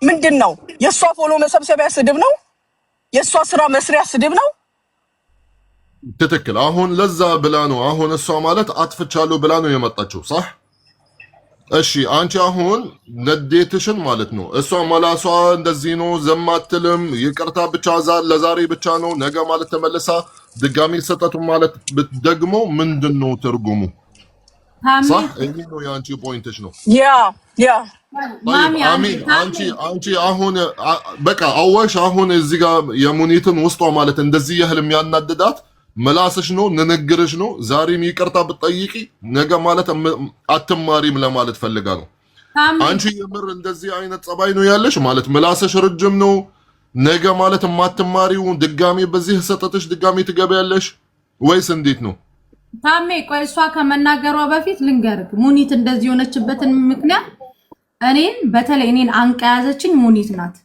ምንድነው? የሷ ፎሎ መሰብሰቢያ ስድብ ነው? የሷ ስራ መስሪያ ስድብ ነው? ትክክል። አሁን ለዛ ብላ ነው አሁን እሷ ማለት አጥፍቻለሁ ብላ ነው የመጣችው صح? እሺ አንቺ አሁን ነዴትሽን ማለት ነው እሷ መላሷ እንደዚህ ነው ዘማትልም ይቅርታ ብቻ ለዛሬ ብቻ ነው ነገ ማለት ተመለሳ ድጋሚ ሰጠቱ ማለት ደግሞ ምንድነው ትርጉሙ? صح? ይሄ ነው ያንቺ ፖይንትሽ ነው። ያ አሚን አንቺ አሁን በቃ አወሽ አሁን እዚህ ጋር የሙኒትን ውስጧ ማለት እንደዚህ ያህል የሚያናድዳት መላስሽ ነው ንግግርሽ ነው። ዛሬም ይቅርታ ብትጠይቂ ነገ ማለት አትማሪም ለማለት ፈልጋ ነው። አንቺ የምር እንደዚህ አይነት ጸባይ ነው ያለሽ ማለት መላስሽ ረጅም ነው ነገ ማለት ማትማሪው ድጋሚ በዚህ ሰጠትሽ ድጋሚ ትገበያለሽ ወይስ እንዴት ነው? ታሜ ቆይ እሷ ከመናገሯ በፊት ልንገርክ ሙኒት እንደዚህ ሆነችበትን ምክንያት በተለይ እኔን አንቃ ያዘችኝ ሙኒት ናት።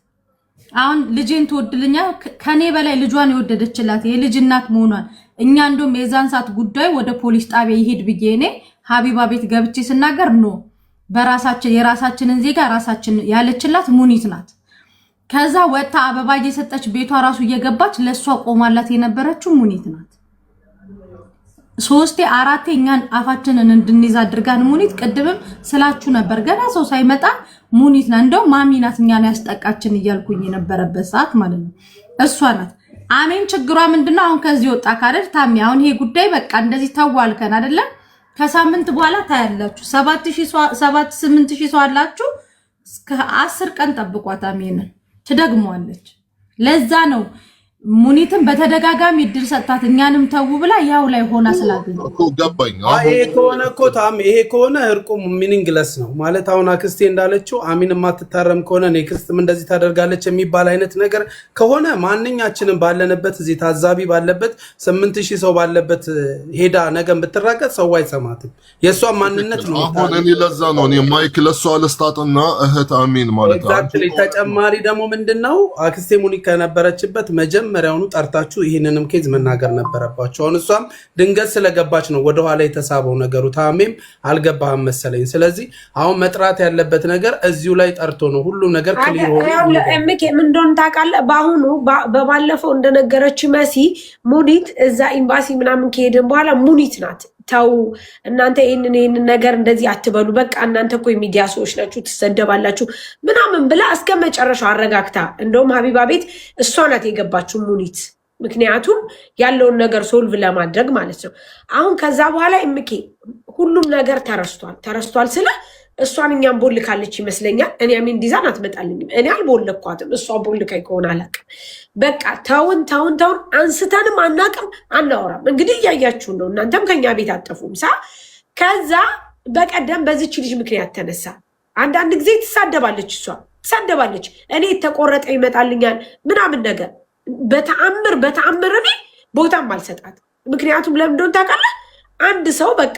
አሁን ልጄን ትወድልኛ ከኔ በላይ ልጇን የወደደችላት የልጅ እናት መሆኗን እኛ እንደውም የዛን ሰዓት ጉዳይ ወደ ፖሊስ ጣቢያ ይሄድ ብዬ እኔ ሀቢባ ቤት ገብቼ ስናገር ነው የራሳችንን ዜጋ ራሳችን ያለችላት ሙኒት ናት። ከዛ ወጣ አበባ እየሰጠች ቤቷ ራሱ እየገባች ለሷ ቆማላት የነበረችው ሙኒት ናት። ሶስቴ አራቴ እኛን አፋችንን እንድንይዝ አድርጋን ሙኒት ቅድምም ስላችሁ ነበር ገና ሰው ሳይመጣ ሙኒት ናት እንደው ማሚ ናት እኛን ያስጠቃችን እያልኩኝ የነበረበት ሰዓት ማለት ነው እሷ ናት። አሜን ችግሯ ምንድነው? አሁን ከዚህ ወጣ ካደር ታሚ አሁን ይሄ ጉዳይ በቃ እንደዚህ ተዋልከን አይደለ? ከሳምንት በኋላ ታያላችሁ 7-8 ሰው አላችሁ እስከ 10 ቀን ጠብቋት አሜንን ትደግመዋለች። ለዛ ነው ሙኒትን በተደጋጋሚ እድል ሰጣት እኛንም ተው ብላ ያው ላይ ሆና ስላገኘው እኮ ገባኝ። ይሄ ከሆነ እኮ ታም ይሄ ከሆነ እርቁ ሚኒንግለስ ነው ማለት አሁን አክስቴ እንዳለችው አሚን ማትታረም ከሆነ ኔክስትም እንደዚህ ታደርጋለች የሚባል አይነት ነገር ከሆነ ማንኛችንም ባለንበት እዚህ ታዛቢ ባለበት 8000 ሰው ባለበት ሄዳ ነገም ብትራቀጥ ሰው አይሰማትም። የሷ ማንነት ነው። አሁን እኔ ለዛ ነው እኔ ማይክ ለሷ ለስታጥና እህት አሚን ማለት ነው። ኤግዛክትሊ ተጨማሪ ደግሞ ምንድነው አክስቴ ሙኒት ከነበረችበት መጀመሪያውኑ ጠርታችሁ ይሄንንም ኬዝ መናገር ነበረባችሁ። አሁን እሷም ድንገት ስለገባች ነው ወደ ኋላ የተሳበው ነገሩ። ታሜም አልገባህም መሰለኝ። ስለዚህ አሁን መጥራት ያለበት ነገር እዚሁ ላይ ጠርቶ ነው ሁሉ ነገር ክሊር ሆኖ እምኬ ምን እንደሆነ ታውቃለህ? በአሁኑ በባለፈው እንደነገረች መሲ ሙኒት እዛ ኤምባሲ ምናምን ከሄደን በኋላ ሙኒት ናት ታው እናንተ ይሄንን ነገር እንደዚህ አትበሉ በቃ እናንተ እኮ የሚዲያ ሰዎች ናችሁ ትሰደባላችሁ ምናምን ብላ እስከ መጨረሻው አረጋግታ እንደውም ሀቢባ ቤት እሷ ናት የገባችው ሙኒት ምክንያቱም ያለውን ነገር ሶልቭ ለማድረግ ማለት ነው። አሁን ከዛ በኋላ እምኬ ሁሉም ነገር ተረስቷል ስለ እሷን እኛም ቦልካለች ይመስለኛል። እኔ አሚን ዲዛን አትመጣልኝም እኔ አልቦልኳትም እሷ ቦልካይ ከሆነ አላውቅም። በቃ ታውን አንስተንም አናቅም አናወራም። እንግዲህ እያያችሁ ነው እናንተም ከኛ ቤት አጠፉም ከዛ በቀደም በዚች ልጅ ምክንያት ተነሳ አንዳንድ ጊዜ ትሳደባለች እሷ ትሳደባለች እኔ ተቆረጠ ይመጣልኛል ምናምን ነገር በተአምር እኔ ቦታም አልሰጣት። ምክንያቱም ለምን እንደሆነ ታውቃለህ? አንድ ሰው በቃ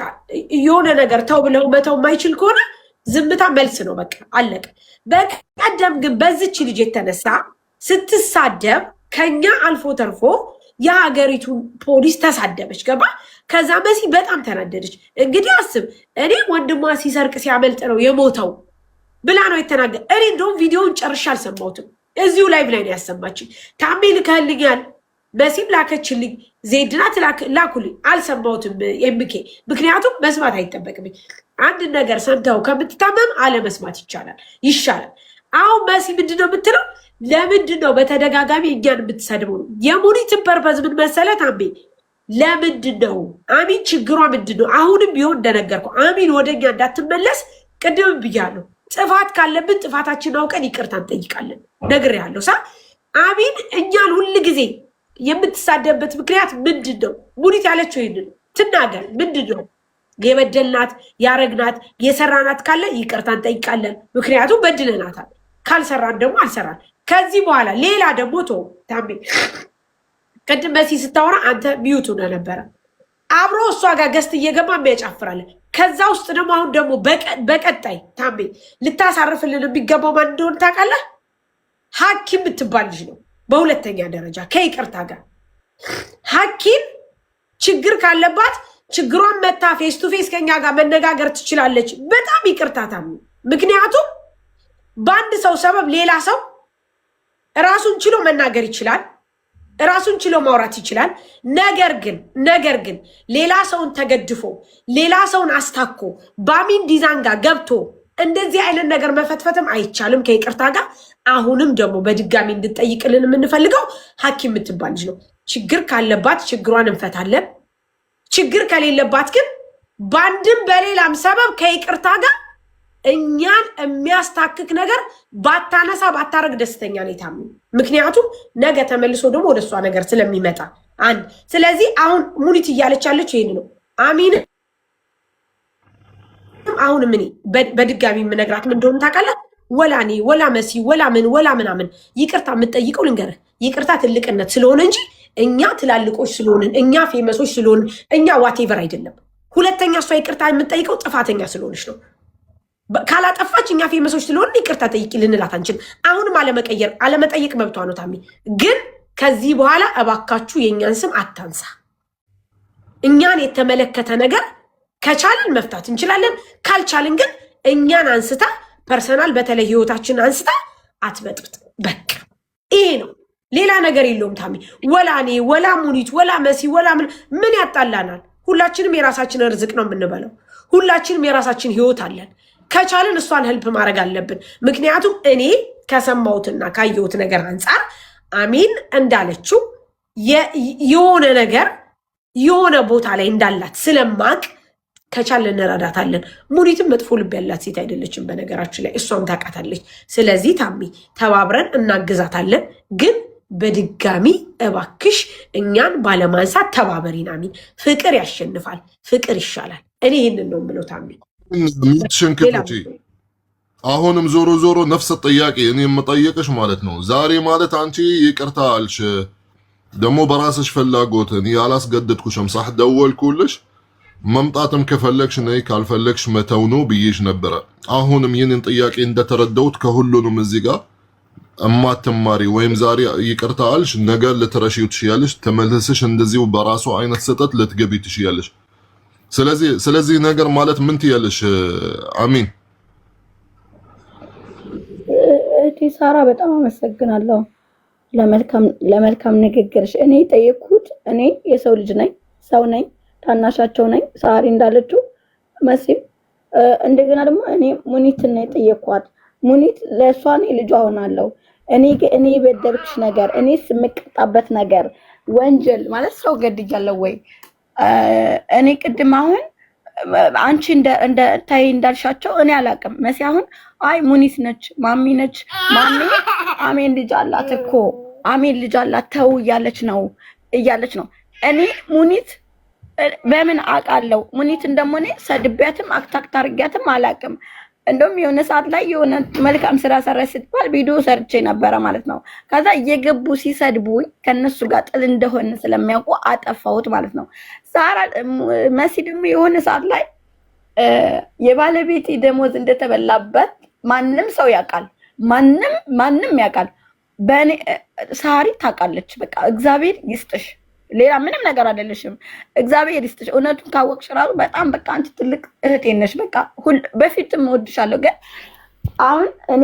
የሆነ ነገር ተው ብለው መተው የማይችል ከሆነ ዝምታ መልስ ነው በቃ አለቀ። በቀደም ግን በዚች ልጅ የተነሳ ስትሳደብ ከኛ አልፎ ተርፎ የሀገሪቱ ፖሊስ ተሳደበች ገባ። ከዛ መሲ በጣም ተናደደች። እንግዲህ አስብ እኔ ወንድሟ ሲሰርቅ ሲያመልጥ ነው የሞተው ብላ ነው የተናገረ። እኔ እንደውም ቪዲዮውን ጨርሻ አልሰማሁትም እዚሁ ላይቭ ላይ ነው ያሰማችኝ። ታሜ ልከህልኛል መሲም ላከችልኝ ዜድናት ላኩልኝ አልሰማሁትም ኤምኬ ምክንያቱም መስማት አይጠበቅብኝ። አንድ ነገር ሰምተው ከምትታመም አለመስማት ይሻላል። አሁን መሲ ምንድነው የምትለው? ለምንድነው በተደጋጋሚ እኛን የምትሰድበው ነው? የሙኒትን ፐርፐዝ ምን መሰለህ ታሜ? ለምንድነው አሚን ችግሯ ምንድነው? አሁንም ቢሆን እንደነገርኩ አሚን ወደኛ እንዳትመለስ ቅድም ብያለሁ። ጥፋት ካለብን ጥፋታችን አውቀን ይቅርታ እንጠይቃለን ነግሬያለሁ። አሚን እኛን ሁል ጊዜ የምትሳደብበት ምክንያት ምንድነው? ሙኒት ያለችው ይሄንን ትናገር። ምንድነው የበደልናት ያረግናት የሰራናት ካለ ይቅርታ እንጠይቃለን። ምክንያቱም በድለናታል። ካልሰራን ደግሞ አልሰራን። ከዚህ በኋላ ሌላ ደግሞ ታሜ ቅድም መሲ ስታወራ አንተ ሚዩት ሆነ ነበረ አብሮ እሷ ጋር ገስት እየገባ የሚያጫፍራለን። ከዛ ውስጥ ደግሞ አሁን ደግሞ በቀጣይ ታሜ ልታሳርፍልን የሚገባው ማን እንደሆነ ታውቃለህ? ሀኪም የምትባል ልጅ ነው። በሁለተኛ ደረጃ ከይቅርታ ጋር ሀኪም ችግር ካለባት ችግሯን መታ ፌስ ቱ ፌስ ከኛ ጋር መነጋገር ትችላለች። በጣም ይቅርታ ታሜ። ምክንያቱም በአንድ ሰው ሰበብ ሌላ ሰው ራሱን ችሎ መናገር ይችላል፣ ራሱን ችሎ ማውራት ይችላል። ነገር ግን ሌላ ሰውን ተገድፎ ሌላ ሰውን አስታኮ በአሚን ዲዛን ጋር ገብቶ እንደዚህ አይነት ነገር መፈትፈትም አይቻልም ከይቅርታ ጋር። አሁንም ደግሞ በድጋሚ እንድጠይቅልን የምንፈልገው ሐኪም የምትባል ልጅ ነው። ችግር ካለባት ችግሯን እንፈታለን። ችግር ከሌለባት ግን በአንድም በሌላም ሰበብ ከይቅርታ ጋር እኛን የሚያስታክክ ነገር ባታነሳ ባታረግ ደስተኛ ነኝ ታሚ። ምክንያቱም ነገ ተመልሶ ደግሞ ወደ እሷ ነገር ስለሚመጣ አንድ። ስለዚህ አሁን ሙኒት እያለች ያለችው ይሄን ነው። አሚን አሁን ምን በድጋሚ የምነግራት ምን እንደሆነ ታውቃለህ? ወላ እኔ ወላ መሲ ወላ ምናምን ይቅርታ የምትጠይቀው ልንገርህ፣ ይቅርታ ትልቅነት ስለሆነ እንጂ እኛ ትላልቆች ስለሆንን እኛ ፌመሶች ስለሆንን እኛ ዋቴቨር አይደለም። ሁለተኛ እሷ ይቅርታ የምትጠይቀው ጥፋተኛ ስለሆነች ነው። ካላጠፋች እኛ ፌመሶች ስለሆንን ይቅርታ ጠይቂ ልንላት አንችልም። አሁንም አለመጠየቅ መብቷ ነው ታሚ። ግን ከዚህ በኋላ እባካችሁ የእኛን ስም አታንሳ። እኛን የተመለከተ ነገር ከቻልን መፍታት እንችላለን። ካልቻልን ግን እኛን አንስታ ፐርሰናል በተለይ ህይወታችንን አንስታ አትበጥብጥ። በቃ ይሄ ነው፣ ሌላ ነገር የለውም ታሚ። ወላ እኔ ወላ ሙኒት ወላ መሲ ወላ ምን ያጣላናል? ሁላችንም የራሳችንን ርዝቅ ነው የምንበለው። ሁላችንም የራሳችን ህይወት አለን። ከቻልን እሷን ህልፕ ማድረግ አለብን። ምክንያቱም እኔ ከሰማሁትና ካየሁት ነገር አንጻር አሚን እንዳለችው የሆነ ነገር የሆነ ቦታ ላይ እንዳላት ስለማቅ ከቻልን እንረዳታለን። ሙኒትም መጥፎ ልብ ያላት ሴት አይደለችም በነገራችን ላይ፣ እሷም ታውቃታለች። ስለዚህ ታሚ ተባብረን እናግዛታለን። ግን በድጋሚ እባክሽ እኛን ባለማንሳት ተባበሪን። አሚን። ፍቅር ያሸንፋል፣ ፍቅር ይሻላል። እኔ ይህንን ነው የምለው ታሚ። ሽንክቲ አሁንም ዞሮ ነፍሰ ጥያቄ እኔ የምጠየቅሽ ማለት ነው። ዛሬ ማለት አንቺ ይቅርታ አልሽ ደግሞ በራስሽ ፍላጎት እኔ ያላስገደድኩሽም ሳህ ደወልኩልሽ። መምጣትም ከፈለግሽ ነይ፣ ካልፈለግሽ መተው ነው ብዬሽ ነበረ። አሁንም ይህንን ጥያቄ እንደተረዳሁት ከሁሉንም እዚህ ጋር እማትማሪ ወይም ዛሬ ይቅርታ አልሽ ነገ ልትረሺው ትችያለሽ፣ ተመልሰሽ እንደዚሁ በራሱ አይነት ስህተት ልትገቢ ትችያለሽ። ስለዚህ ነገር ማለት ምን ትያለሽ አሚን? እህቴ ሳራ በጣም አመሰግናለሁ ለመልካም ንግግርሽ። እኔ ጠየቅኩት፣ እኔ የሰው ልጅ ነኝ፣ ሰው ነኝ፣ ታናሻቸው ነኝ። ሳሪ እንዳለችው መሲም እንደገና ደግሞ እኔ ሙኒትን ነው የጠየቅኳት። ሙኒት ለእሷ እኔ ልጇ ሆናለሁ። እኔ የበደልኩሽ ነገር እኔስ የምቀጣበት ነገር ወንጀል ማለት ሰው ገድያለሁ ወይ? እኔ ቅድም አሁን አንቺ ታይ እንዳልሻቸው እኔ አላውቅም። መሲ አሁን አይ ሙኒት ነች ማሚ ነች አሜን ልጅ አላት እኮ አሜን ልጅ አላት ተው እያለች ነው። እኔ ሙኒት በምን አውቃለሁ? ሙኒት እንደሞኔ ሰድቢያትም አክታክት አርጊያትም አላውቅም። እንደውም የሆነ ሰዓት ላይ የሆነ መልካም ስራ ሰራች ስትባል ቪዲዮ ሰርቼ ነበረ ማለት ነው። ከዛ እየገቡ ሲሰድቡኝ ከነሱ ጋር ጥል እንደሆነ ስለሚያውቁ አጠፋሁት ማለት ነው። ሳራ መሲ ደግሞ የሆነ ሰዓት ላይ የባለቤቴ ደሞዝ እንደተበላበት ማንም ሰው ያውቃል፣ ማንም ያውቃል። በእኔ ሳሪ ታውቃለች። በቃ እግዚአብሔር ይስጥሽ፣ ሌላ ምንም ነገር አይደለሽም። እግዚአብሔር ይስጥሽ። እውነቱን ካወቅሽ ራሱ በጣም በቃ አንቺ ትልቅ እህቴ ነሽ። በቃ በፊትም እወድሻለሁ። ግን አሁን እኔ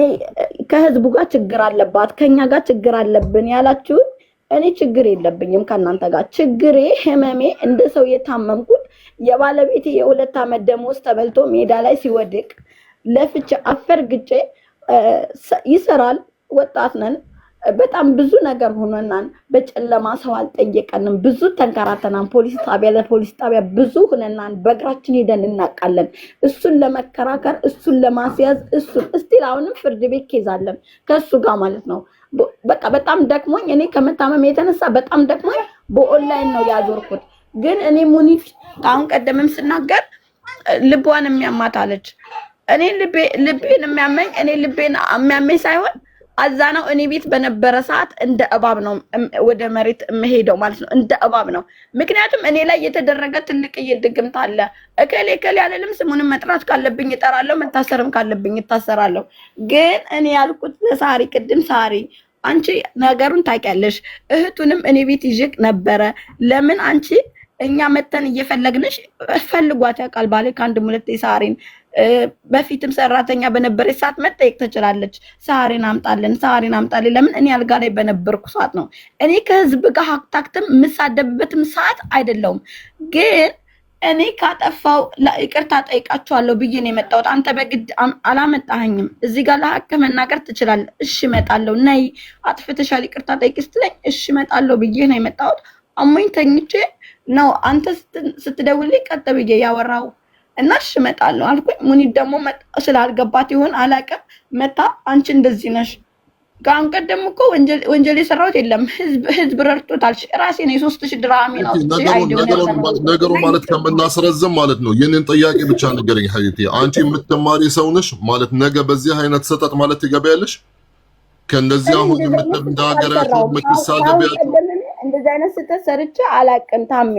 ከህዝቡ ጋር ችግር አለባት ከኛ ጋር ችግር አለብን ያላችሁን እኔ ችግር የለብኝም ከእናንተ ጋር። ችግሬ ህመሜ እንደ ሰው የታመምኩት የባለቤቴ የ2 ዓመት ደሞዝ ተበልቶ ሜዳ ላይ ሲወድቅ ለፍቼ አፈርግጬ ይሰራል። ወጣት ነን። በጣም ብዙ ነገር ሆነናል። በጨለማ ሰው አልጠየቀንም። ብዙ ተንከራተናል። ፖሊስ ጣቢያ ለፖሊስ ጣቢያ ብዙ ሆነናል። በእግራችን ሄደን እናቃለን። እሱን ለመከራከር እሱን ለማስያዝ እሱን እስቲል አሁንም ፍርድ ቤት ኬዛለን ከሱ ጋር ማለት ነው። በቃ በጣም ደክሞኝ እኔ ከመታመም የተነሳ በጣም ደክሞኝ በኦንላይን ነው ያዞርኩት። ግን እኔ ሙኒት አሁን ቀደምም ስናገር ልቧን የሚያማታለች እኔ ልቤን የሚያመኝ እኔ ልቤን የሚያመኝ ሳይሆን አዛ ነው። እኔ ቤት በነበረ ሰዓት እንደ እባብ ነው ወደ መሬት የምሄደው ማለት ነው። እንደ እባብ ነው። ምክንያቱም እኔ ላይ የተደረገ ትልቅዬ ድግምት አለ። እከሌ ያለልም ስሙንም መጥራት ካለብኝ እጠራለሁ፣ መታሰርም ካለብኝ እታሰራለሁ። ግን እኔ ያልኩት ለሳሪ ቅድም ሳሪ አንቺ ነገሩን ታውቂያለሽ። እህቱንም እኔ ቤት ይዥቅ ነበረ። ለምን አንቺ እኛ መተን እየፈለግንሽ ፈልጓት ያውቃል ባለ ከአንድ ሁለቴ ሳሪን በፊትም ሰራተኛ በነበረች ሰዓት መጠየቅ ትችላለች። ሳሪን አምጣልን፣ ሳሪን አምጣልን። ለምን እኔ አልጋ ላይ በነበርኩ ሰዓት ነው። እኔ ከህዝብ ጋር ሀክታክትም የምሳደብበትም ሰዓት አይደለውም። ግን እኔ ካጠፋው ይቅርታ ጠይቃችኋለሁ ብዬ ነው የመጣሁት። አንተ በግድ አላመጣኸኝም። እዚህ ጋር ለሀቅ መናገር ትችላለህ። እሺ እመጣለሁ። ነይ አጥፍተሻል ይቅርታ ጠይቂ ስትለኝ እሺ እመጣለሁ ብዬ ነው የመጣሁት። አሞኝ ተኝቼ ነው አንተ ስትደውልልኝ ቀጥ ብዬ ያወራው እና እሺ እመጣለሁ አልኩኝ። ሙኒት ደግሞ ስላልገባት ይሆን አላውቅም። መታ አንቺ እንደዚህ ነሽ። ከአሁን ቀደም እኮ ወንጀል የሰራሁት የለም። ህዝብ ረድቶታል። ራሴ ነው 3000 ድራም ነው ነገሩ ማለት ከምናስረዝም ማለት ነው። ይህንን ጥያቄ ብቻ ንገረኝ ሀይቴ፣ አንቺ የምትማሪ ሰው ነሽ ማለት ነገ በዚህ አይነት ሰጠት ማለት ትገቢያለሽ? ከእንደዚህ አሁን የምትናገራችሁ የምትሳደቢያችሁ እንደዚህ አይነት ስህተት ሰርቼ አላውቅም። ታሜ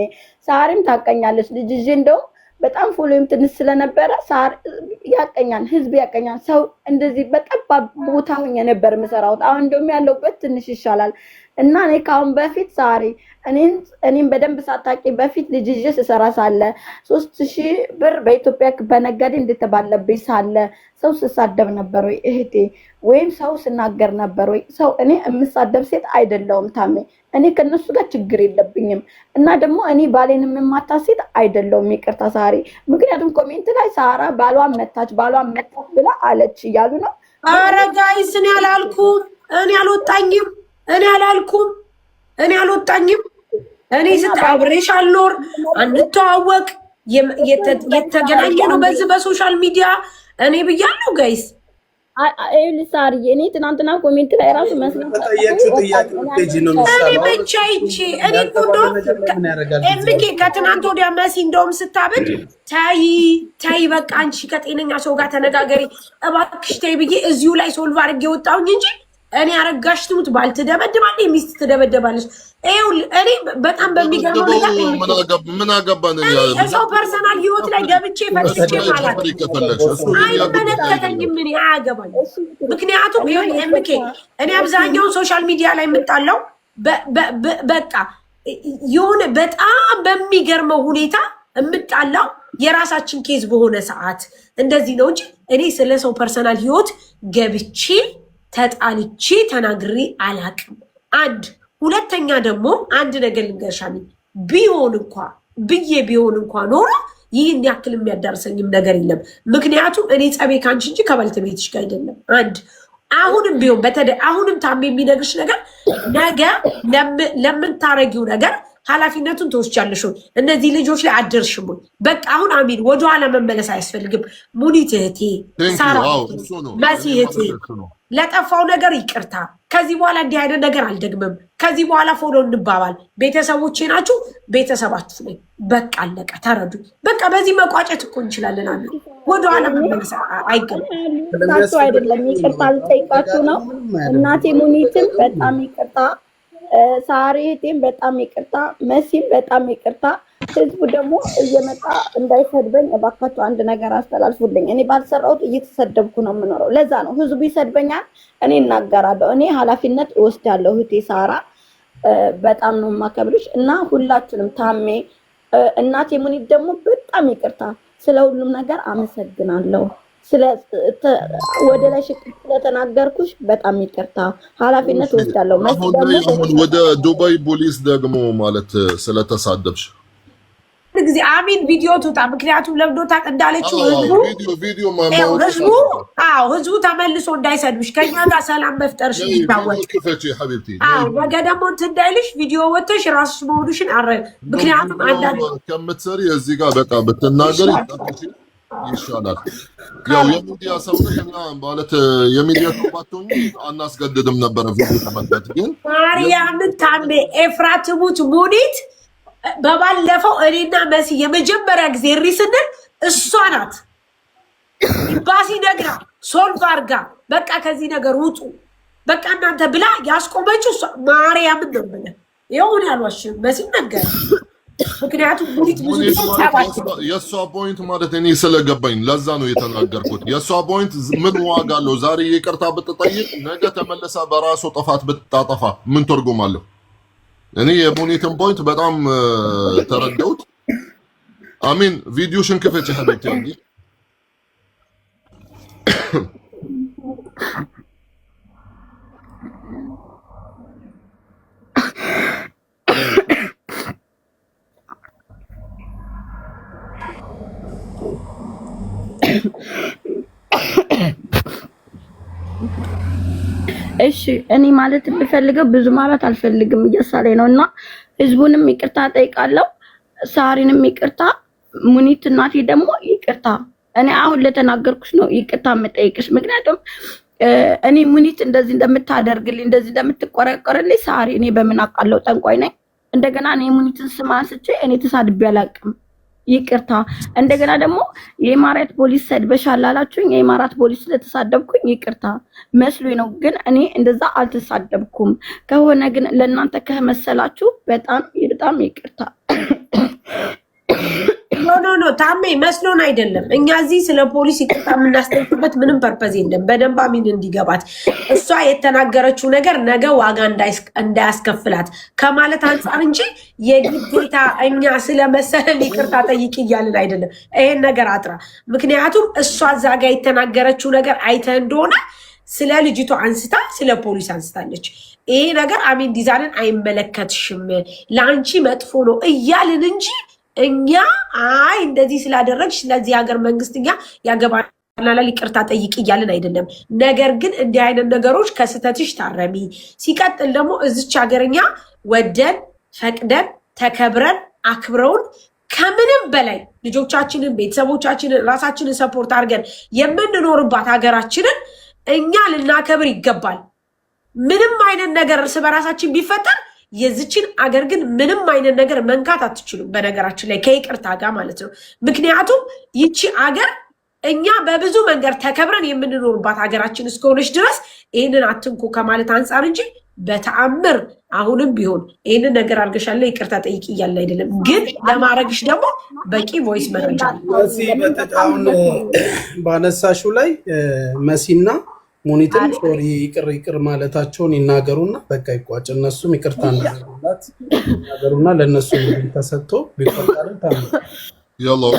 ሳሪም ታቀኛለች። ልጅ እንደው በጣም ፎሎዊም ትንሽ ስለነበረ ሳር ያቀኛል፣ ህዝብ ያቀኛል። ሰው እንደዚህ በጠባብ ቦታ ሆኜ ነበር የምሰራው። አሁን እንደውም ያለውበት ትንሽ ይሻላል እና እኔ ካሁን በፊት ሳሪ እኔም በደንብ ሳታቂ በፊት ልጅ ይዤ ስሰራ ሳለ 3000 ብር በኢትዮጵያ በነጋዴ እንደተባለብኝ ሳለ ሰው ስሳደብ ነበር ወይ እህቴ? ወይም ሰው ስናገር ነበር ወይ? ሰው እኔ የምሳደብ ሴት አይደለሁም ታሜ። እኔ ከነሱ ጋር ችግር የለብኝም እና ደግሞ እኔ ባሌን የምማታ ሴት አይደለሁም። ይቅርታ ሳሪ። ምክንያቱም ኮሜንት ላይ ሳራ ባሏን መታች ብላ አለች እያሉ ነው። ኧረ ጋይስ እኔ አላልኩም። እኔ አልወጣኝም። እኔ ስታብሬሽ አልኖር አንተዋወቅ የተገናኘ ነው በዚህ በሶሻል ሚዲያ እኔ ብያለሁ ጋይስ። ሳሪ እኔ ትናንትና ኮሜንት ላይ ራሱ መስራት እኔ ብቻ ይቺ እኔ ቆንጆ እምኬ ከትናንት ወዲያ መሲ እንደውም ስታብድ ታይ በቃ አንቺ ከጤነኛ ሰው ጋር ተነጋገሪ እባክሽ ታይ ብዬ እዚሁ ላይ ሶልቭ አድርጌ ወጣሁኝ እንጂ እኔ አረጋሽ ትሙት ባል ትደበደባለች፣ ሚስት ትደበደባለች። እኔ በጣም በሚገርመው ነገር ምን አገባን ሰው ፐርሰናል ህይወት ላይ ገብቼ ፈትቼ ማለት አይመለከተኝም። ምን አያገባኝ። ምክንያቱም ኤምኬ እኔ አብዛኛውን ሶሻል ሚዲያ ላይ የምጣለው በቃ የሆነ በጣም በሚገርመው ሁኔታ የምጣላው የራሳችን ኬዝ በሆነ ሰዓት እንደዚህ ነው እንጂ እኔ ስለ ሰው ፐርሰናል ህይወት ገብቼ ተጣልቼ ተናግሬ አላቅም። ሁለተኛ ደግሞ አንድ ነገር ልንገርሻሚ ቢሆን እንኳ ኖሮ ይህን ያክል የሚያዳርሰኝም ነገር የለም። ምክንያቱም እኔ ጸቤ ካንቺ እንጂ ከባለቤትሽ ጋር አይደለም። አሁንም ቢሆን አሁንም ታሜ የሚነግርሽ ነገር ነገ ለምታረጊው ነገር ኃላፊነቱን ትወስጃለሽ። እነዚህ ልጆች ላይ አደርሽም። በቃ አሁን አሚን ወደኋላ መመለስ አያስፈልግም። ሙኒት እህቴ፣ ሳራ መሲ እህቴ ለጠፋው ነገር ይቅርታ። ከዚህ በኋላ እንዲህ አይነት ነገር አልደግምም። ከዚህ በኋላ ፎሎ እንባባል። ቤተሰቦቼ ናችሁ፣ ቤተሰባችሁ ነኝ። በቃ አለቀ። ተረዱ። በቃ በዚህ መቋጨት እኮ እንችላለን። አለ ወደኋላ መመለስ አይገባም። አይደለም ይቅርታ ልጠይቃችሁ ነው። እናቴ ሙኒትን በጣም ይቅርታ፣ ሳሪ እህቴም በጣም ይቅርታ፣ መሲም በጣም ይቅርታ። ህዝቡ ደግሞ እየመጣ እንዳይሰድበኝ እባካችሁ አንድ ነገር አስተላልፉልኝ። እኔ ባልሰራሁት እየተሰደብኩ ነው የምኖረው። ለዛ ነው ህዝቡ ይሰድበኛል፣ እኔ እናገራለሁ። እኔ ኃላፊነት እወስዳለሁ። እህቴ ሳራ በጣም ነው የማከብርሽ እና ሁላችሁንም ታሜ፣ እናቴ ሙኒት ደግሞ በጣም ይቅርታ። ስለ ሁሉም ነገር አመሰግናለሁ። ወደ ላይ ሽቅጥ ስለተናገርኩሽ በጣም ይቅርታ። ኃላፊነት እወስዳለሁ። አሁን ወደ ዱባይ ፖሊስ ደግሞ ማለት ስለተሳደብሽ ጊዜ አሚን ቪዲዮ ትውጣ። ምክንያቱም ለምዶታ እንዳለችው ህዝቡ ተመልሶ እንዳይሰድብሽ ከኛ ጋር ሰላም መፍጠርሽ ይታወቅ። ነገ ደግሞ እንትን እንዳይልሽ ቪዲዮ ወጥተሽ ራስሽ መሆንሽን ምክንያቱም አንዳንድ ከምትሰሪ እዚህ ጋር በቃ ብትናገሪ ይሻላል። ያው የሚዲያ ሰውነትና ማለት የሚዲያ ተባቶኝ አናስገድድም ነበር ቪዲዮ ተመልከት። ግን ማርያምን ታሜ ኤፍራትሙት ሙኒት በባለፈው እኔና መሲ የመጀመሪያ ጊዜ ሪስንን እሷ ናት ኢምባሲ ነግራ ሶልቭ አርጋ በቃ ከዚህ ነገር ውጡ በቃ እናንተ ብላ ያስቆመችው እሷ ማርያምን ነው ብለ ይሁን ያልዋሽም መሲ ነገር። ምክንያቱም ሙኒት ብዙ የእሷ ፖይንት ማለት እኔ ስለገባኝ ለዛ ነው የተናገርኩት። የእሷ ፖይንት ምን ዋጋ አለው? ዛሬ ይቅርታ ብትጠይቅ ነገ ተመለሳ በራሱ ጥፋት ብታጠፋ ምን ትርጉም አለው? እኔ የሙኒትን ፖይንት በጣም ተረዳሁት። አሚን ቪዲዮሽን ክፈች ሀቢብቲ እንጂ እሺ እኔ ማለት የምፈልገው ብዙ ማለት አልፈልግም እያሳለኝ ነውና ህዝቡንም ይቅርታ ጠይቃለሁ ሳሪንም ይቅርታ ሙኒት እናቴ ደግሞ ይቅርታ እኔ አሁን ለተናገርኩሽ ነው ይቅርታ መጠየቅሽ ምክንያቱም እኔ ሙኒት እንደዚህ እንደምታደርግልኝ እንደዚህ እንደምትቆረቆርልኝ ሳሪ እኔ በምን አውቃለሁ ጠንቋይ ነኝ እንደገና እኔ ሙኒትን ስም አንስቼ እኔ ተሳድቤ አላውቅም ይቅርታ እንደገና ደግሞ የኢማራት ፖሊስ ሰድበሻል አላችሁኝ የኢማራት ፖሊስ ስለተሳደብኩኝ ይቅርታ መስሎኝ ነው ግን እኔ እንደዛ አልተሳደብኩም ከሆነ ግን ለእናንተ ከመሰላችሁ በጣም ይቅርታ ኖ ታሜ መስሎን አይደለም እኛ እዚህ ስለ ፖሊስ ይቅርታ የምናስጠይቅበት ምንም ፐርፐዝ የለም በደንብ አሚን እንዲገባት እሷ የተናገረችው ነገር ነገ ዋጋ እንዳያስከፍላት ከማለት አንፃር እንጂ የግዴታ እኛ ስለመሰለን ይቅርታ ጠይቅ እያልን አይደለም ይሄን ነገር አጥራ ምክንያቱም እሷ እዛ ጋር የተናገረችው ነገር አይተህ እንደሆነ ስለ ልጅቷ አንስታ ስለ ፖሊስ አንስታለች ይሄ ነገር አሚን ዲዛንን አይመለከትሽም ለአንቺ መጥፎ ነው እያልን እንጂ እኛ አይ እንደዚህ ስላደረግሽ ስለዚህ ሀገር መንግስትኛ ያገባናል ይቅርታ ጠይቅ እያልን አይደለም ነገር ግን እንዲህ አይነት ነገሮች ከስተትሽ ታረሚ ሲቀጥል ደግሞ እዚች ሀገርኛ ወደን ፈቅደን ተከብረን አክብረውን ከምንም በላይ ልጆቻችንን ቤተሰቦቻችንን ራሳችንን ሰፖርት አድርገን የምንኖርባት ሀገራችንን እኛ ልናከብር ይገባል ምንም አይነት ነገር እርስ በራሳችን ቢፈጠር የዚችን አገር ግን ምንም አይነት ነገር መንካት አትችሉም በነገራችን ላይ ከይቅርታ ጋር ማለት ነው ምክንያቱም ይቺ አገር እኛ በብዙ መንገድ ተከብረን የምንኖርባት ሀገራችን እስከሆነች ድረስ ይህንን አትንኩ ከማለት አንፃር እንጂ በተአምር አሁንም ቢሆን ይህንን ነገር አድርገሻለ ይቅርታ ጠይቂ እያለ አይደለም ግን ለማድረግሽ ደግሞ በቂ ቮይስ መረጃ አሁን ባነሳሹ ላይ መሲና ሙኒትን ሶሪ ይቅር ማለታቸውን ይናገሩና በቃ ይቋጭ እነሱም ይቅርታ እናገሩና ለነሱ ተሰጥቶ ቢቆጣሩ ታም يلا